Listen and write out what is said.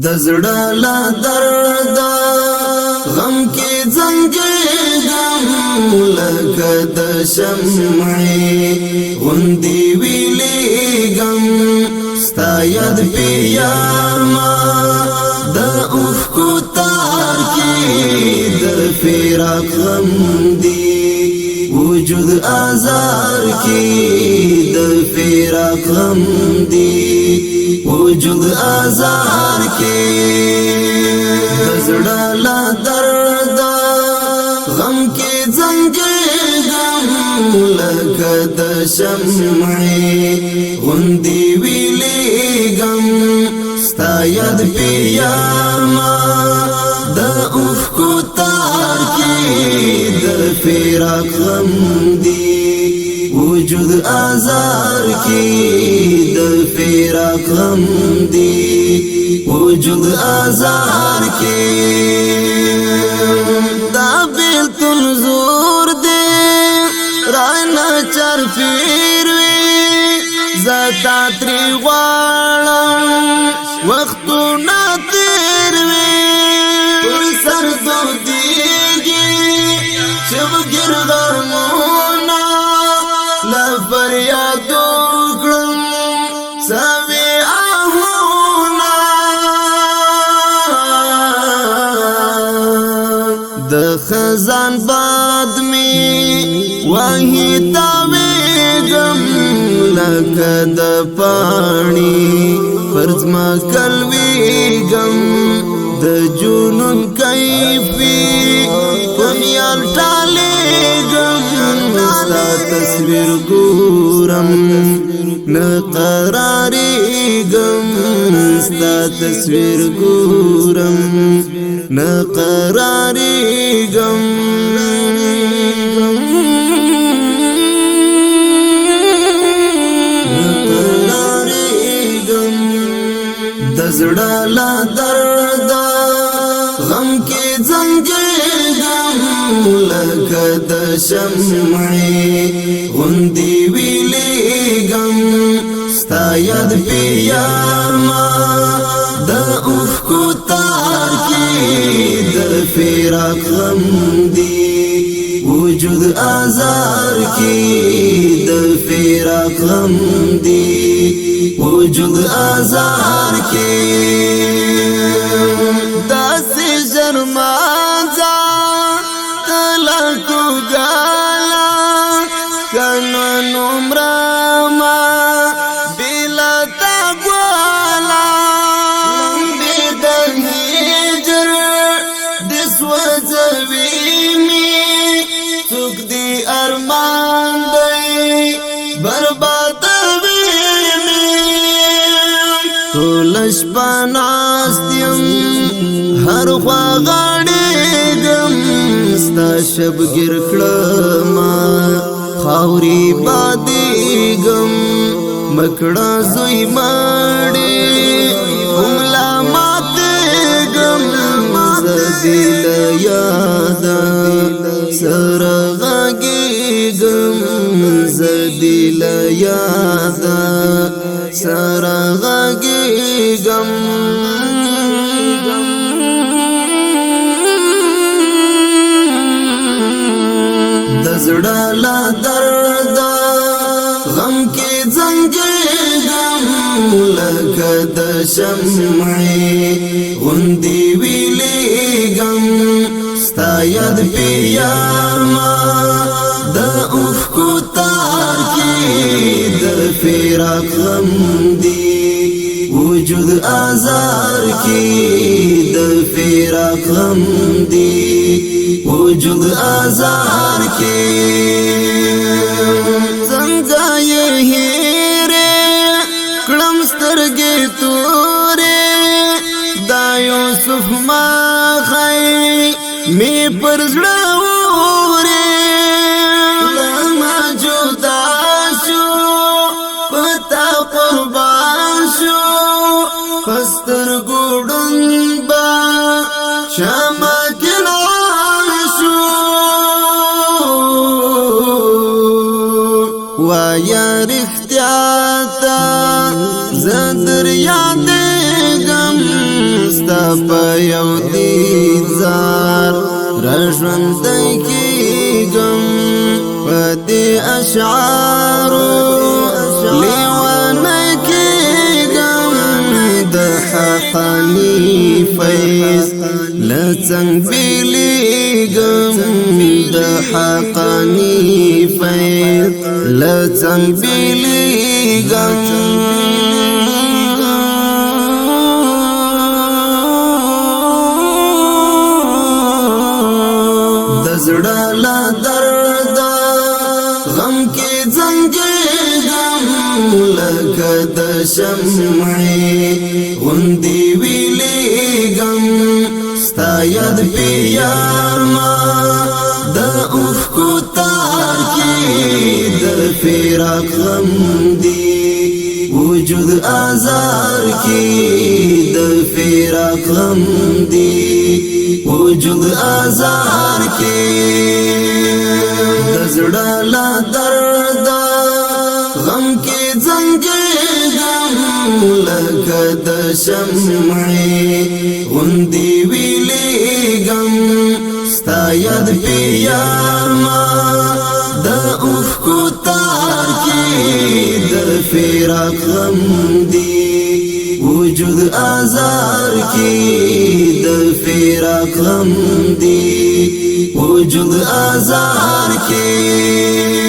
د زړه لا درد غم کې زنګېږم لکه د شمعې غوندې ویلېږم ستا یاد په یار ما د اوښکو تار کې د فراق غم دی وجود آزار کې د فراق غم دی وجود آزار کې د زړه لا درد غم کې زنګېږم لکه د شمعې غوندې ویلېږم ستا یاد په یار ما د اوښکو تار کې د فراق غم دی وجود آزار کې د فراق غم دی وجود آزار کې دا بیلتون زور دی رانا چر پیر وی زتا تری غواړم وختونه تیر وی پر سر دو دیږي شبګر غرمونه فریاد وکړم سوي آهونه د خزان باد می وحی تاویږم لکه د پاڼې فرض ما کلویږم د جنون کیفی پمیال ټالیږم ستا تصویر ګورم نه قراریږم ستا تصویر ګورم نه قراریږم د زړه لا درد غم کې زنګېږم لکه د شمعې غوندې ویلېږم ستا یاد په یار ما د اوښکو تار کې د فراق غم دی وجود آزار کې د فراق غم دی وجود آزار کې داسې شرمانځه تلکو ګالا کنو نمرما بلا تا ګوالا بد هجر دسوځوي می څوک دی ارمان دی برباد ټولش پناستیم هر خوا غاړېږم ستا شبګر کړم خاورې بادېږم مکړه زوی ماړې هملا ماتېږم زه دې له یاده سره غږېږم زه دې له یاده سره غږېږم د زړه لا درد غم کې زنګېږم لکه د شمعې غوندې ویلېږم ستا یاد په یار ما د اوښکو تار کې د فراق غم دی وجود آزار کې د فراق غم دی وجود آزار کې څنګه یې هېرې کړم سترګې تورې دا یوسف ما خی می پر زړه اورې لما جدا شو پتا قربان شو پستر ګډون با شمع کلان شو وایا رښتیا تا زدر یادېږم ستا په یو دید زار رژوندی کیږم په دې اشعارو لیوانه کیږم د حقانی فیض له څنګ بیلیږم د حقانی فیض له څنګ بیلیږم زړه لا درد غم کې زنګېږم لکه د شمعې غوندې ویلېږم ستا یاد پې یار ما د اوښکو تار کې د فراق غم دی وجود آزار کې د فراق غم دی وجود آزار کې د زړه لا درد غم کې زنګېږم لکه د شمعې غوندې ویلېږم ستا یاد پې یار ما د اوښکو تار کې د فراق غم دی وجود آزار کی د فراق غم دی وجود آزار کی